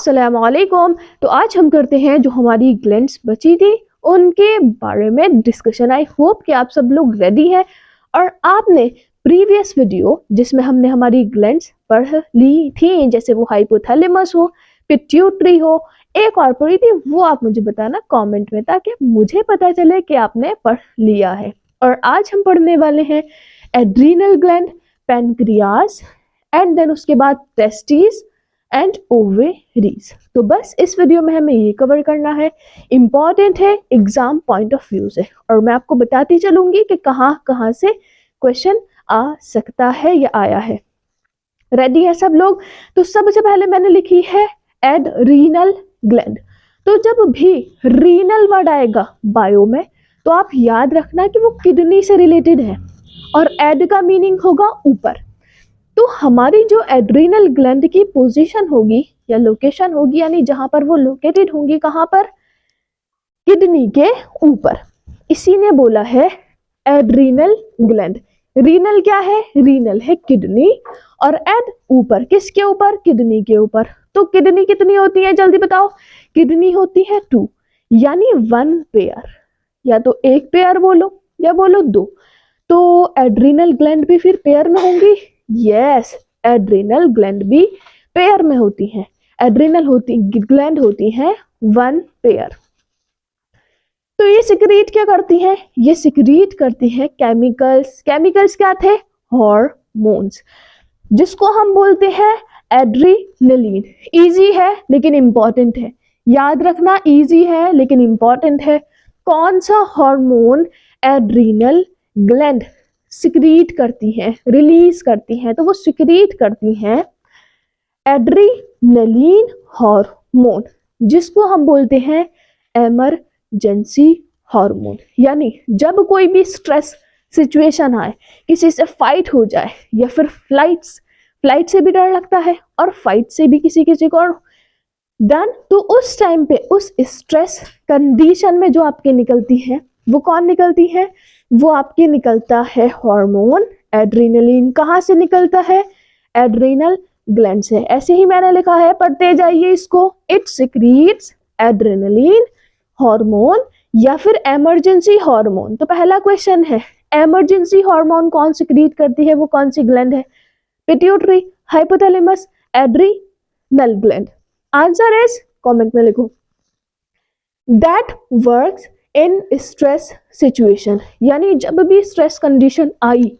अस्सलामुअलैकुम। तो आज हम करते हैं जो हमारी ग्लैंड्स बची थी उनके बारे में डिस्कशन। आई होप कि आप सब लोग रेडी हैं और आपने प्रीवियस वीडियो जिसमें हमने हमारी ग्लैंड्स पढ़ ली थी, जैसे वो हाइपोथैलेमस हो, पिट्यूटरी हो, एक और पढ़ी थी, वो आप मुझे बताना कमेंट में ताकि मुझे पता चले कि आपने पढ़ लिया है। और आज हम पढ़ने वाले हैं adrenal gland, pancreas and then उसके बाद टेस्टिस एंड ओवेरीज। तो बस इस वीडियो में हमें ये कवर करना है, इम्पॉर्टेंट है, एग्जाम पॉइंट ऑफ व्यू से, और मैं आपको बताती चलूंगी कि कहाँ कहाँ से क्वेश्चन आ सकता है या आया है। रेडी है सब लोग? तो सबसे पहले मैंने लिखी है एड्रीनल ग्लैंड। तो जब भी रीनल वर्ड आएगा बायो में तो आप याद रखना कि वो किडनी से रिलेटेड है और एड का मीनिंग होगा ऊपर। तो हमारी जो एड्रीनल ग्लैंड की पोजीशन होगी या लोकेशन होगी, यानी जहां पर वो लोकेटेड होंगी, कहां पर? किडनी के ऊपर। इसी ने बोला है एड्रीनल ग्लैंड। रीनल क्या है? रीनल है किडनी, और एड ऊपर, किसके ऊपर? किडनी के ऊपर। तो किडनी कितनी होती है जल्दी बताओ? किडनी होती है 2, यानी 1 पेयर, या तो एक पेयर बोलो या बोलो 2। तो एड्रीनल ग्लैंड भी फिर पेयर में होंगी। यस, एड्रीनल ग्लैंड भी पेयर में होती हैं। एड्रीनल ग्लैंड होती हैं 1 पेयर। तो ये सिक्रीट क्या करती हैं? ये सिक्रीट करती हैं केमिकल्स। केमिकल्स क्या थे? हार्मोन्स, जिसको हम बोलते हैं एड्रीनलिन। इजी है लेकिन इंपॉर्टेंट है, याद रखना, इजी है लेकिन इंपॉर्टेंट है। कौन सा हार्मोन एड्रीनल ग्लैंड सिक्रीट करती हैं, रिलीज करती हैं? तो वो सिक्रीट करती हैं एड्रीनलिन हार्मोन, जिसको हम बोलते हैं इमरजेंसी हार्मोन। यानी जब कोई भी स्ट्रेस सिचुएशन आए, किसी से फाइट हो जाए, या फिर फ्लाइट से भी डर लगता है और फाइट से भी किसी किसी को डन, तो उस टाइम पे उस स्ट्रेस कंडीशन में जो आपके निकलती है वो कौन निकलती है? वो आपके निकलता है हार्मोन एड्रीनलिन। कहाँ से निकलता है? एड्रीनल ग्लैंड से। ऐसे ही मैंने लिखा है, पढ़ते जाइए इसको। इट सिक्रीट्स एड्रीनलिन हार्मोन या फिर इमरजेंसी हार्मोन। तो पहला क्वेश्चन है, इमरजेंसी हार्मोन कौन सिक्रीट करती है? वो कौन सी ग्लैंड है? Pituitary, hypothalamus, adrenal gland. Answer is, comment में लिखो, that works in stress situation. यानी जब भी स्ट्रेस कंडीशन आई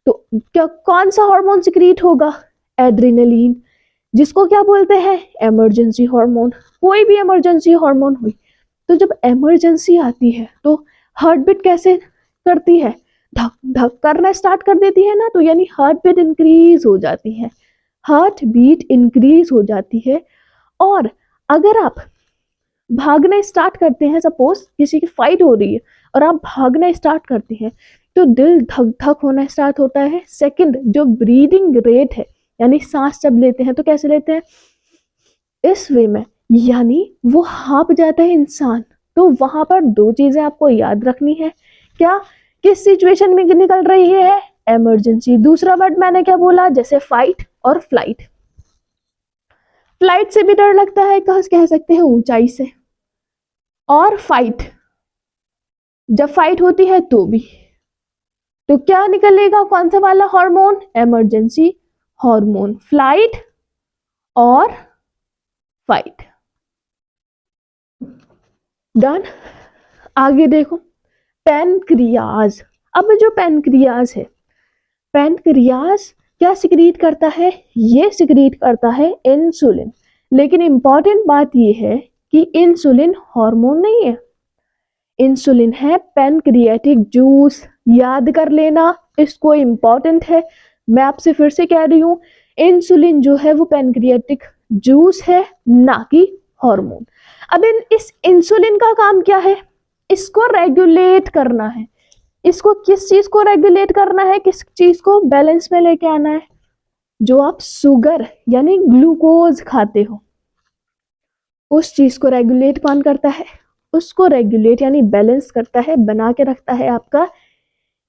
तो क्या कौन सा हार्मोन सिक्रीट होगा? एड्रीनलिन, जिसको क्या बोलते हैं? Emergency hormone. कोई भी इमरजेंसी हार्मोन हुई तो जब इमरजेंसी आती है तो हार्ट बीट कैसे करती है? धक धक करना स्टार्ट कर देती है ना, तो यानी हार्ट बीट इंक्रीज हो जाती है। हार्ट बीट इंक्रीज हो जाती है। और अगर आप भागना स्टार्ट करते हैं, सपोज किसी की फाइट हो रही है और आप भागना स्टार्ट करते हैं, तो दिल धक धक होना स्टार्ट होता है। सेकंड, जो ब्रीदिंग रेट है, यानी सांस जब लेते हैं तो कैसे लेते हैं? इस वे में, यानी वो हाँप जाता है इंसान। तो वहां पर 2 चीजें आपको याद रखनी है। क्या? किस सिचुएशन में निकल रही है? इमरजेंसी। दूसरा वर्ड मैंने क्या बोला? जैसे फाइट और फ्लाइट। फ्लाइट से भी डर लगता है, कह सकते हैं ऊंचाई से, और फाइट, जब फाइट होती है तो भी। तो क्या निकलेगा? कौन सा वाला हार्मोन? Emergency hormone. फ्लाइट और फाइट। डन। आगे देखो, पैनक्रियाज। अब जो पैनक्रियाज है, पैनक्रियाज क्या सिक्रीट करता है? ये सिक्रीट करता है इंसुलिन। लेकिन इंपॉर्टेंट बात ये है कि इंसुलिन हार्मोन नहीं है, इंसुलिन है पैनक्रियाटिक जूस। याद कर लेना इसको, इंपॉर्टेंट है। मैं आपसे फिर से कह रही हूं, इंसुलिन जो है वो पैनक्रियाटिक जूस है, ना कि हार्मोन। अब इस इंसुलिन का काम क्या है? इसको रेगुलेट करना है। इसको किस चीज को रेगुलेट करना है? किस चीज को बैलेंस में लेके आना है? जो आप शुगर यानी ग्लूकोज खाते हो, उस चीज को रेगुलेट कौन करता है? उसको रेगुलेट यानी बैलेंस करता है, बना के रखता है आपका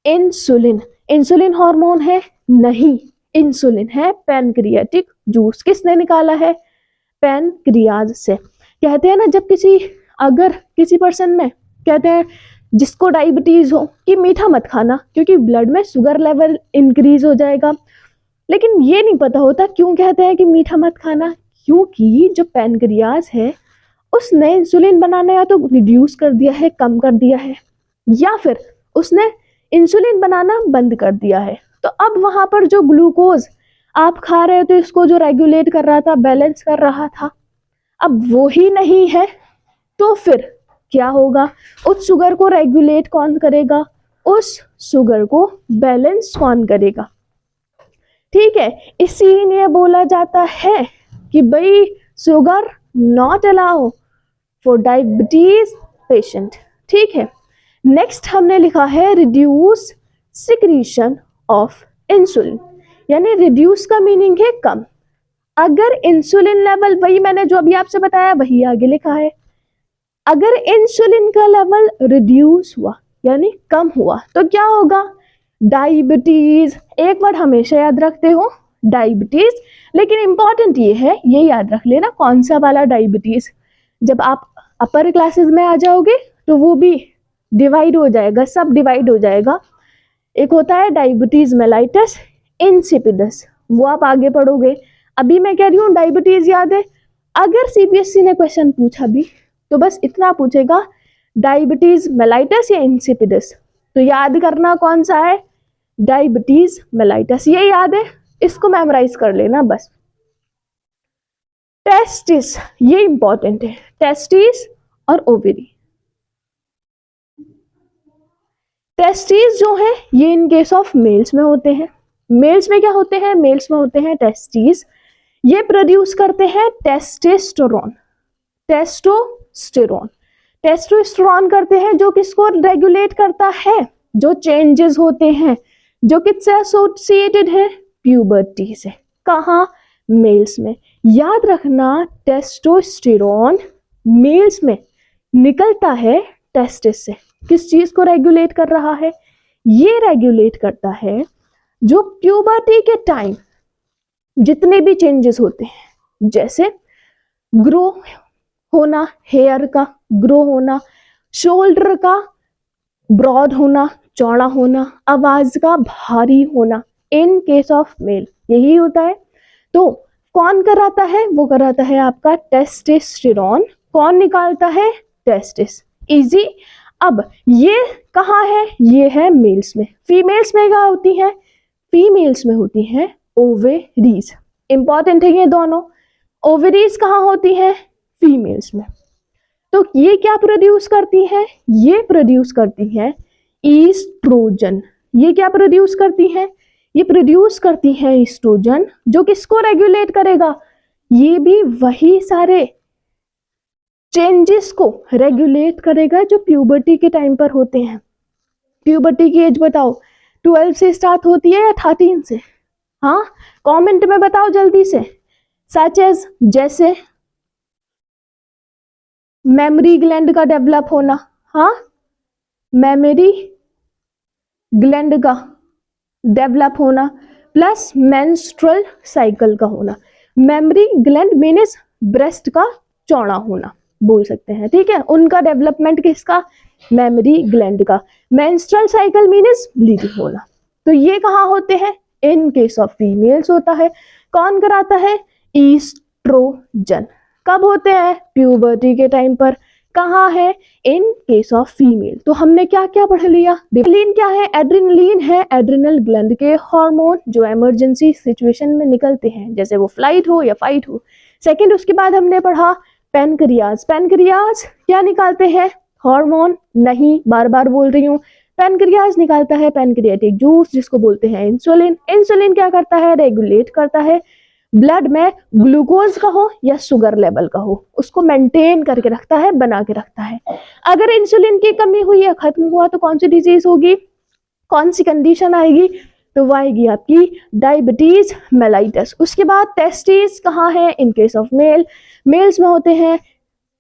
इंसुलिन। इंसुलिन हार्मोन है? नहीं, इंसुलिन है पैनक्रियाटिक जूस। किसने निकाला है? पैनक्रियाज से। कहते हैं ना, जब अगर किसी पर्सन में कहते हैं जिसको डायबिटीज हो कि मीठा मत खाना क्योंकि ब्लड में शुगर लेवल इंक्रीज हो जाएगा, लेकिन ये नहीं पता होता क्यों कहते हैं कि मीठा मत खाना, क्योंकि जो पैनक्रियाज है उसने इंसुलिन बनाना या तो रिड्यूस कर दिया है, कम कर दिया है, या फिर उसने इंसुलिन बनाना बंद कर दिया है। तो अब वहां पर जो ग्लूकोज आप खा रहे हो तो इसको जो रेगुलेट कर रहा था, बैलेंस कर रहा था, अब वो ही नहीं है, तो फिर क्या होगा? उस शुगर को रेगुलेट कौन करेगा? उस शुगर को बैलेंस कौन करेगा? ठीक है, इसीलिए बोला जाता है कि भाई sugar not allow for diabetes patient. ठीक है, नेक्स्ट हमने लिखा है रिड्यूस सिक्रीशन ऑफ इंसुलिन, यानी रिड्यूस का मीनिंग है कम। अगर इंसुलिन लेवल, वही मैंने जो अभी आपसे बताया वही आगे लिखा है, अगर इंसुलिन का लेवल रिड्यूस हुआ यानी कम हुआ तो क्या होगा? डायबिटीज। एक वर्ड हमेशा याद रखते हो, डायबिटीज, लेकिन इंपॉर्टेंट ये है, ये याद रख लेना कौन सा वाला डायबिटीज। जब आप अपर क्लासेस में आ जाओगे तो वो भी डिवाइड हो जाएगा, सब डिवाइड हो जाएगा। एक होता है डायबिटीज मेलाइटस इंसिपिडस, वो आप आगे पढ़ोगे। अभी मैं कह रही हूँ डायबिटीज याद है। अगर सीबीएसई ने क्वेश्चन पूछा भी तो बस इतना पूछेगा, डायबिटीज मेलाइटस या इंसिपिडस, तो याद करना कौन सा है? डायबिटीज मेलाइटस, ये याद है, इसको मेमोराइज कर लेना बस। टेस्टिस, ये इंपॉर्टेंट है, टेस्टिस और ओवरी। टेस्टिस जो है ये इन केस ऑफ मेल्स में होते हैं। मेल्स में क्या होते हैं? मेल्स में होते हैं टेस्टिस, ये प्रोड्यूस करते हैं टेस्टोस्टेरोन। टेस्टोस्टेरोन करते हैं, जो किसको रेगुलेट करता है? जो चेंजेस होते हैं जो किससे एसोसिएटेड है? प्यूबर्टी से। कहाँ? मेल्स में। याद रखना, टेस्टोस्टेरोन मेल्स में निकलता है टेस्टिस से। किस चीज को रेगुलेट कर रहा है? ये रेगुलेट करता है जो प्यूबर्टी के टाइम जितने भी चेंजेस होते हैं, जैसे ग्रो होना, हेयर का ग्रो होना, शोल्डर का ब्रॉड होना, चौड़ा होना, आवाज का भारी होना, इन केस ऑफ मेल यही होता है। तो कौन कराता है? वो कराता है आपका टेस्टोस्टेरोन। कौन निकालता है? टेस्टिस। इजी। अब ये कहाँ है? ये है मेल्स में। फीमेल्स में क्या होती है? फीमेल्स में होती है ओवेरीज। इंपॉर्टेंट है ये दोनों। ओवेरीज कहाँ होती है? फीमेल्स में। तो ये क्या प्रोड्यूस करती है? ये प्रोड्यूस करती है ईस्ट्रोजन। ये क्या प्रोड्यूस करती है? ये प्रोड्यूस करती है ईस्ट्रोजन, जो किसको रेगुलेट करेगा? ये भी वही सारे चेंजेस को रेगुलेट करेगा जो प्यूबर्टी के टाइम पर होते हैं। प्यूबर्टी की एज बताओ, 12 से स्टार्ट होती है या 13 से? हाँ, कमेंट में बताओ जल्दी से। सच एज, जैसे मेमोरी ग्लैंड का डेवलप होना, हाँ, मेमोरी ग्लैंड का डेवलप होना, प्लस मेंस्ट्रुअल साइकिल का होना। मेमोरी ग्लैंड मीन्स ब्रेस्ट का चौड़ा होना बोल सकते हैं, ठीक है। उनका डेवलपमेंट किसका? मेमोरी ग्लैंड का। मेंस्ट्रुअल साइकिल मीन्स ब्लीडिंग होना। तो ये कहाँ होते हैं? इन केस ऑफ फीमेल्स होता है। कौन कराता है? ईस्ट्रोजन। कब होते हैं? प्यूबर्टी के टाइम पर। कहाँ है? In case of female. तो हमने क्या क्या पढ़ लिया? एड्रेनलिन क्या है? एड्रेनलिन है एड्रिनल ग्लैंड के हार्मोन जो इमरजेंसी सिचुएशन में निकलते हैं, जैसे वो फ्लाइट हो या फाइट हो। सेकंड, उसके बाद हमने पढ़ा पैनक्रियाज। पैनक्रियाज क्या निकालते हैं? हार्मोन नहीं, बार बार बोल रही हूँ। पैनक्रियाज निकालता है पैनक्रियाटिक जूस, जिसको बोलते हैं इंसुलिन। इंसुलिन क्या करता है? रेगुलेट करता है ब्लड में ग्लूकोज का हो या शुगर लेवल का हो, उसको मेंटेन करके रखता है, बना के रखता है। अगर इंसुलिन की कमी हुई या खत्म हुआ तो कौन सी डिजीज होगी, कौन सी कंडीशन आएगी? तो वो आएगी आपकी डायबिटीज मेलाइटस। उसके बाद टेस्टिस कहाँ है? In case of male, males में होते हैं।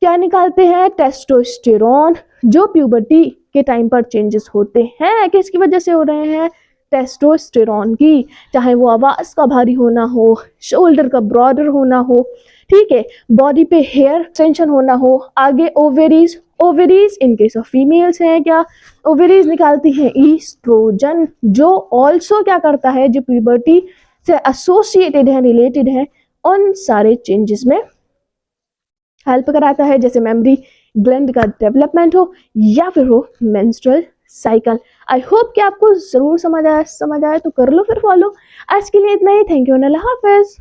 क्या निकालते हैं? टेस्टोस्टेरोन, जो प्यूबर्टी के टाइम पर चेंजेस होते हैं, किसकी वजह से हो रहे हैं? टेस्टोस्टेरोन की, चाहे वो आवाज़ का भारी होना हो, शोल्डर का ब्रॉडर होना हो, ठीक है, बॉडी पे हेयर एक्सटेंशन होना हो, आगे ovaries, ovaries in case of females हैं क्या, ओवेरीज निकालती हैं ईस्ट्रोजन, जो ऑल्सो क्या करता है, जो प्यूबर्टी से एसोसिएटेड है, रिलेटेड है, उन सारे चेंजेस में हेल्प कराता है, जैसे मेमोरी ग्लैंड का डेवलपमेंट हो या फिर हो मेंस्ट्रुअल साइकिल। आई होप कि आपको जरूर समझ आया तो कर लो फिर फॉलो। आज के लिए इतना ही। Thank you, Allah Hafiz.